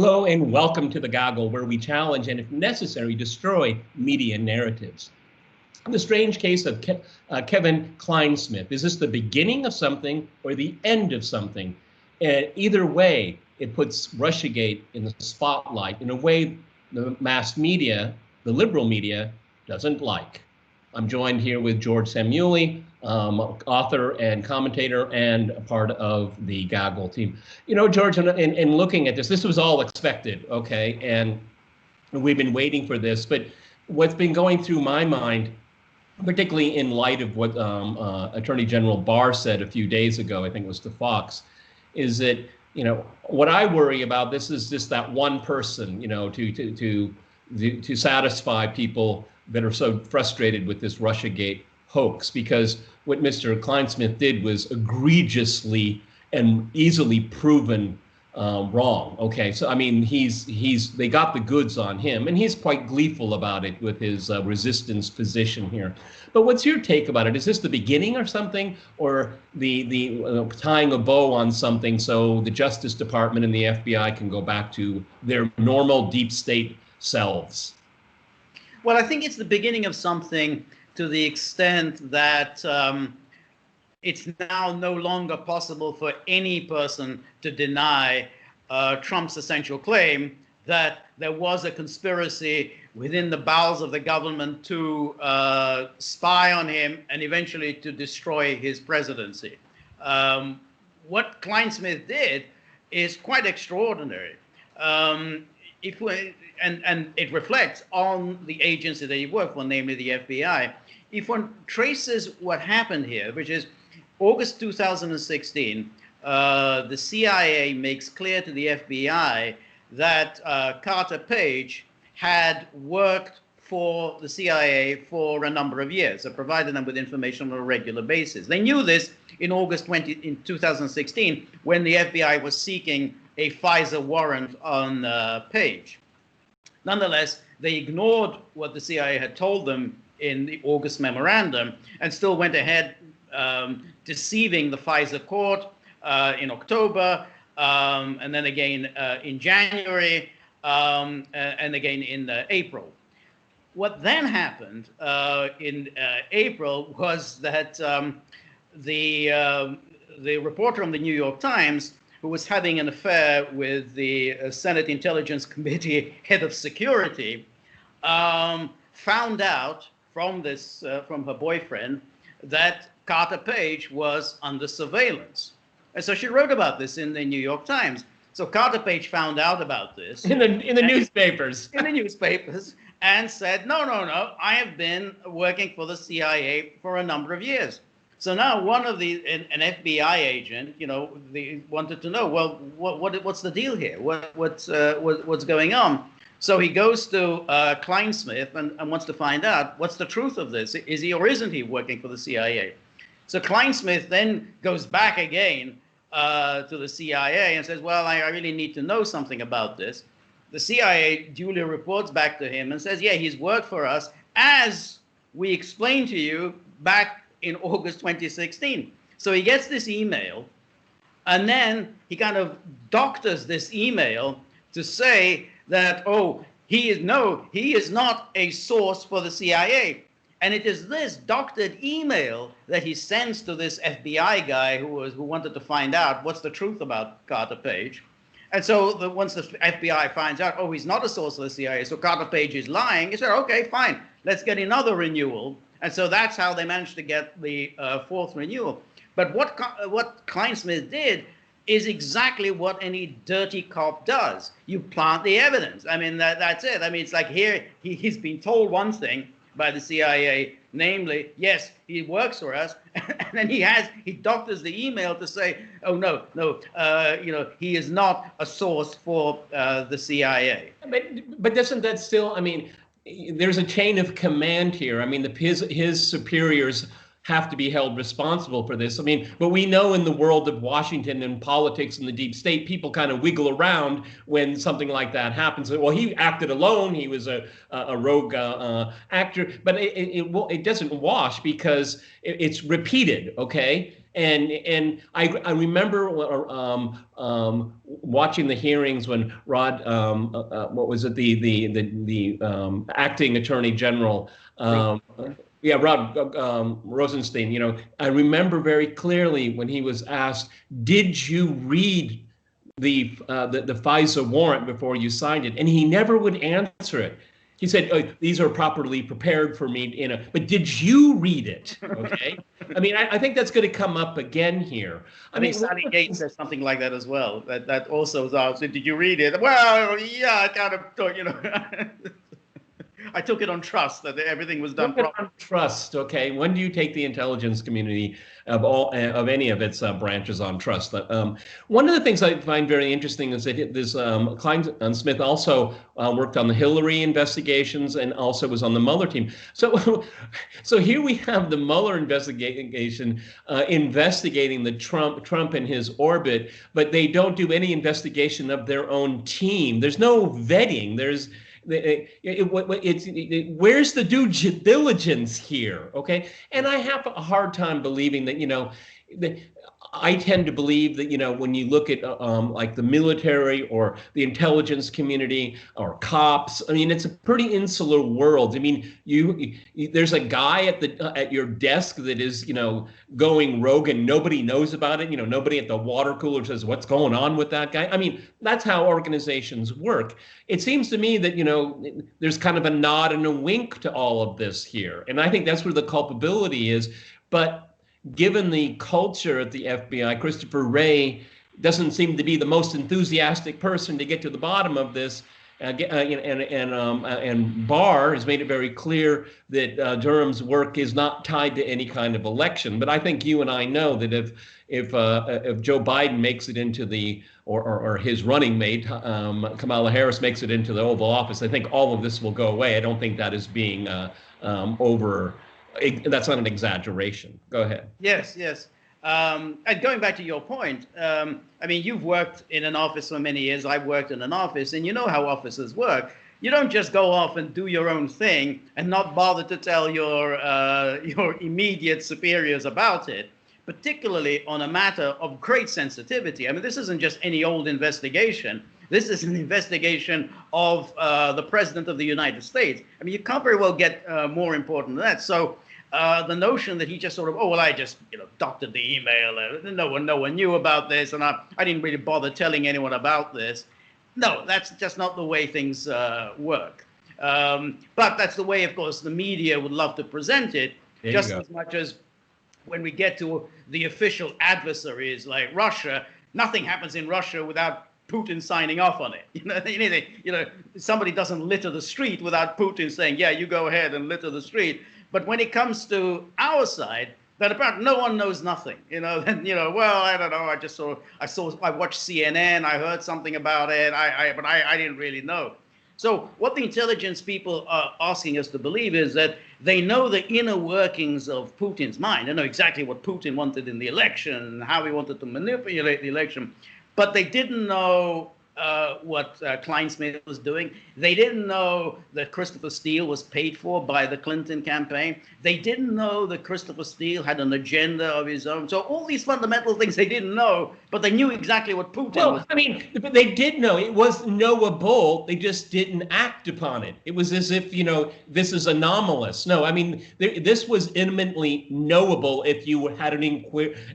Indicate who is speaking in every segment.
Speaker 1: Hello and welcome to The Goggle, where we challenge and, if necessary, destroy media narratives. The strange case of Kevin Clinesmith. Is this the beginning of something or the end of something? Either way, it puts Russiagate in the spotlight in a way the mass media, the liberal media, doesn't like. I'm joined here with George Szamuely, author and commentator and a part of the Goggle team. You know, George, in looking at this was all expected, okay? And we've been waiting for this. But what's been going through my mind, particularly in light of what Attorney General Barr said a few days ago, I think it was to Fox, is that, you know, what I worry about this is just that one person, you know, to satisfy people that are so frustrated with this Russiagate hoax, because what Mr. Clinesmith did was egregiously and easily proven wrong. Okay, so I mean, they got the goods on him, and he's quite gleeful about it with his resistance position here. But what's your take about it? Is this the beginning or something, or the tying a bow on something so the Justice Department and the FBI can go back to their normal deep state selves?
Speaker 2: Well, I think it's the beginning of something to the extent that it's now no longer possible for any person to deny Trump's essential claim that there was a conspiracy within the bowels of the government to spy on him and eventually to destroy his presidency. What Clinesmith did is quite extraordinary. And it reflects on the agency that he worked for, namely the FBI. If one traces what happened here, which is August 2016, the CIA makes clear to the FBI that Carter Page had worked for the CIA for a number of years, and provided them with information on a regular basis. They knew this in in 2016, when the FBI was seeking a FISA warrant on Page. Nonetheless, they ignored what the CIA had told them in the August memorandum and still went ahead deceiving the FISA court in October, and then again in January, and again in April. What then happened in April was that the reporter on the New York Times, who was having an affair with the Senate Intelligence Committee head of security, found out from her boyfriend that Carter Page was under surveillance. And so she wrote about this in the New York Times. So Carter Page found out about this
Speaker 1: in the newspapers.
Speaker 2: In the newspapers, and said, no, I have been working for the CIA for a number of years. So now an FBI agent, you know, they wanted to know, well, what's the deal here? What's going on? So he goes to Clinesmith and wants to find out what's the truth of this. Is he or isn't he working for the CIA? So Clinesmith then goes back again to the CIA and says, well, I really need to know something about this. The CIA duly reports back to him and says, yeah, he's worked for us, as we explained to you back in August 2016. So he gets this email, and then he kind of doctors this email to say that, oh, he is not a source for the CIA. And it is this doctored email that he sends to this FBI guy who wanted to find out what's the truth about Carter Page. And so once the FBI finds out, oh, he's not a source of the CIA, so Carter Page is lying, he said, okay, fine, let's get another renewal. And so that's how they managed to get the fourth renewal. But what Clinesmith did is exactly what any dirty cop does. You plant the evidence. I mean, that's it. I mean, it's like here he's been told one thing by the CIA, namely, yes, he works for us, and then he doctors the email to say, oh no, you know, he is not a source for the CIA.
Speaker 1: But doesn't that still? I mean, there's a chain of command here. I mean, his superiors have to be held responsible for this. I mean, but we know in the world of Washington and politics and the deep state, people kind of wiggle around when something like that happens. Well, he acted alone. He was a rogue actor, but it doesn't wash because it's repeated. Okay. And I remember watching the hearings when what was it, the acting attorney general, yeah, Rod Rosenstein. I remember very clearly when he was asked, "Did you read the FISA warrant before you signed it?" And he never would answer it. He said, "Oh, these are properly prepared for me, but did you read it?" Okay. I mean, I think that's going to come up again here.
Speaker 2: I think Sally Gates says something like that as well. That also was asked, "Did you read it?" Well, yeah, I kind of thought, I took it on trust that everything was done properly.
Speaker 1: On trust, okay. When do you take the intelligence community of any of its branches on trust? One of the things I find very interesting is that this Clinesmith also worked on the Hillary investigations and also was on the Mueller team. So here we have the Mueller investigation investigating the Trump in his orbit, but they don't do any investigation of their own team. There's no vetting. Where's the due diligence here? Okay. And I have a hard time believing that, I tend to believe that, when you look at like the military or the intelligence community or cops, I mean, it's a pretty insular world. I mean, there's a guy at your desk that is, going rogue and nobody knows about it. Nobody at the water cooler says, "What's going on with that guy?" I mean, that's how organizations work. It seems to me that, there's kind of a nod and a wink to all of this here. And I think that's where the culpability is. But given the culture at the FBI, Christopher Wray doesn't seem to be the most enthusiastic person to get to the bottom of this. And Barr has made it very clear that Durham's work is not tied to any kind of election. But I think you and I know that if Joe Biden makes it into or his running mate Kamala Harris makes it into the Oval Office, I think all of this will go away. I don't think that is being that's not an exaggeration. Go ahead.
Speaker 2: Yes. And going back to your point, I mean, you've worked in an office for many years. I've worked in an office, and you know how offices work. You don't just go off and do your own thing and not bother to tell your immediate superiors about it, particularly on a matter of great sensitivity. I mean, this isn't just any old investigation. This is an investigation of the President of the United States. I mean, you can't very well get more important than that. So the notion that he just sort of, I just doctored the email. No one knew about this, and I didn't really bother telling anyone about this. No, that's just not the way things work. But that's the way, of course, the media would love to present it, just as much as when we get to the official adversaries like Russia, nothing happens in Russia without Putin signing off on it. Somebody doesn't litter the street without Putin saying, "Yeah, you go ahead and litter the street." But when it comes to our side, then apparently no one knows nothing. Well, I don't know. I watched CNN. I heard something about it. But I didn't really know. So what the intelligence people are asking us to believe is that they know the inner workings of Putin's mind. They know exactly what Putin wanted in the election, how he wanted to manipulate the election. But they didn't know what Clinesmith was doing. They didn't know that Christopher Steele was paid for by the Clinton campaign. They didn't know that Christopher Steele had an agenda of his own. So all these fundamental things they didn't know, but they knew exactly what Putin was.
Speaker 1: I mean, but they did know. It was knowable. They just didn't act upon it. It was as if, this is anomalous. No, I mean, this was intimately knowable if you had an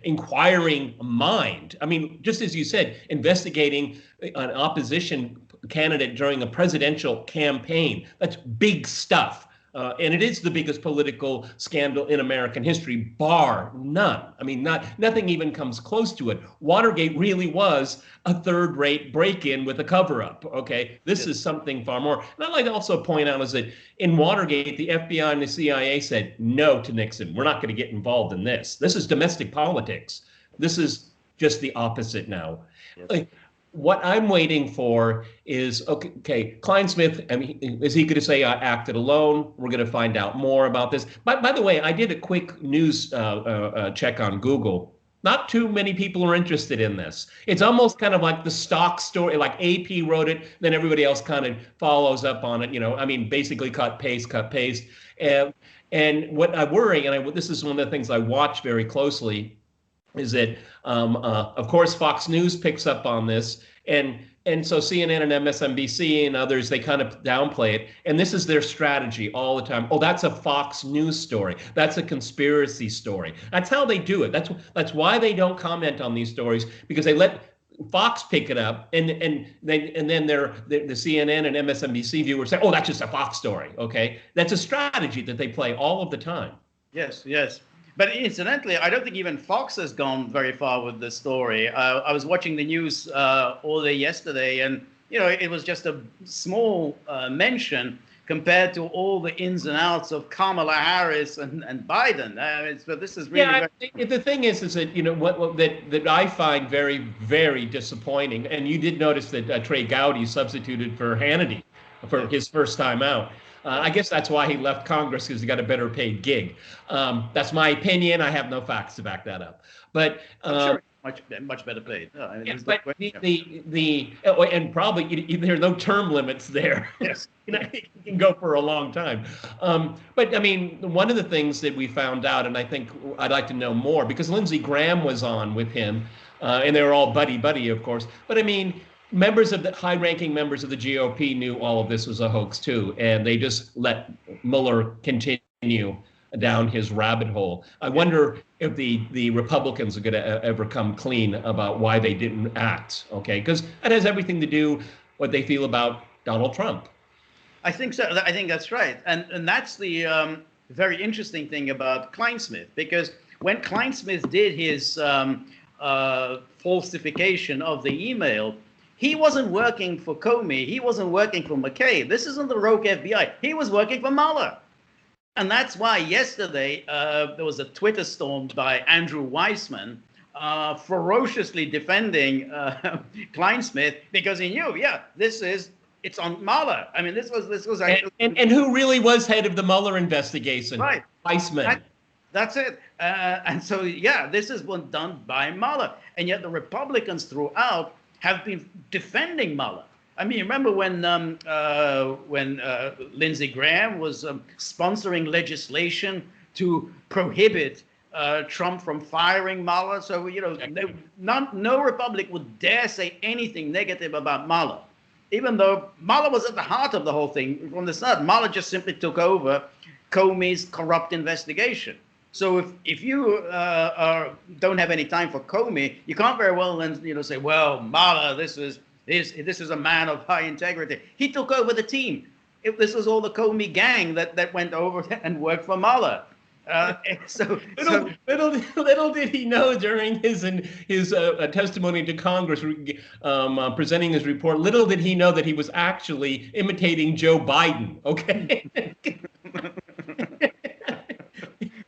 Speaker 1: inquiring mind. I mean, just as you said, investigating an opposition candidate during a presidential campaign. That's big stuff. And it is the biggest political scandal in American history, bar none. I mean, nothing even comes close to it. Watergate really was a third-rate break-in with a cover-up, okay? This is something far more. And I'd like to also point out is that in Watergate, the FBI and the CIA said no to Nixon. We're not going to get involved in this. This is domestic politics. This is just the opposite now. Yes. What I'm waiting for is, okay, Clinesmith, I mean, is he going to say I acted alone? We're going to find out more about this. By the way, I did a quick news check on Google. Not too many people are interested in this. It's almost kind of like the stock story, like AP wrote it, then everybody else kind of follows up on it. I mean, basically cut, paste. And what I worry, and this is one of the things I watch very closely, is that, of course, Fox News picks up on this, and so CNN and MSNBC and others, they kind of downplay it, and this is their strategy all the time. Oh, that's a Fox News story. That's a conspiracy story. That's how they do it. That's why they don't comment on these stories, because they let Fox pick it up, and then the CNN and MSNBC viewers say, oh, that's just a Fox story. Okay, that's a strategy that they play all of the time.
Speaker 2: Yes, yes. But incidentally, I don't think even Fox has gone very far with this story. I was watching the news all day yesterday, and it was just a small mention compared to all the ins and outs of Kamala Harris and Biden. But this is really
Speaker 1: the thing is that that I find very, very disappointing. And you did notice that Trey Gowdy substituted for Hannity for his first time out. I guess that's why he left Congress, because he got a better paid gig. That's my opinion. I have no facts to back that up. But
Speaker 2: I'm sure much better paid.
Speaker 1: But and probably there are no term limits there.
Speaker 2: Yes,
Speaker 1: it can go for a long time. But I mean, one of the things that we found out, and I think I'd like to know more, because Lindsey Graham was on with him, and they were all buddy, of course. But I mean, high-ranking members of the GOP knew all of this was a hoax too, and they just let Mueller continue down his rabbit hole. I wonder if the Republicans are going to ever come clean about why they didn't act. Okay, because it has everything to do what they feel about Donald Trump.
Speaker 2: I think so. I think that's right, and that's the very interesting thing about Clinesmith, because when Clinesmith did his falsification of the email, he wasn't working for Comey. He wasn't working for McCabe. This isn't the rogue FBI. He was working for Mueller. And that's why yesterday there was a Twitter storm by Andrew Weissman ferociously defending Clinesmith, because he knew, it's on Mueller. I mean, this was actually...
Speaker 1: And who really was head of the Mueller investigation?
Speaker 2: Right.
Speaker 1: Weissman.
Speaker 2: That's it. And so, this is one done by Mueller. And yet the Republicans throughout have been defending Mueller. I mean, remember when Lindsey Graham was sponsoring legislation to prohibit Trump from firing Mueller? So, no Republican would dare say anything negative about Mueller, even though Mueller was at the heart of the whole thing from the start. Mueller just simply took over Comey's corrupt investigation. So if you don't have any time for Comey, you can't very well then say, well, Mueller, this is a man of high integrity. He took over the team. This was all the Comey gang that went over and worked for Mueller.
Speaker 1: Little did he know during his testimony to Congress, presenting his report. Little did he know that he was actually imitating Joe Biden. Okay.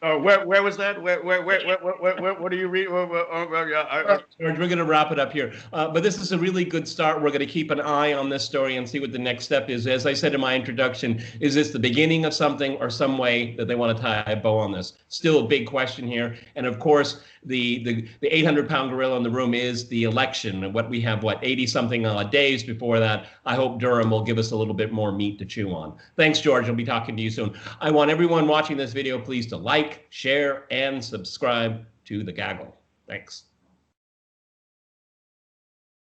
Speaker 2: Where was that? What do you read?
Speaker 1: George, we're going to wrap it up here. But this is a really good start. We're going to keep an eye on this story and see what the next step is. As I said in my introduction, is this the beginning of something, or some way that they want to tie a bow on this? Still a big question here. And of course, the 800-pound gorilla in the room is the election. What we have, 80-something days before that. I hope Durham will give us a little bit more meat to chew on. Thanks, George. I'll be talking to you soon. I want everyone watching this video, please, to like, share, and subscribe to The Gaggle. Thanks.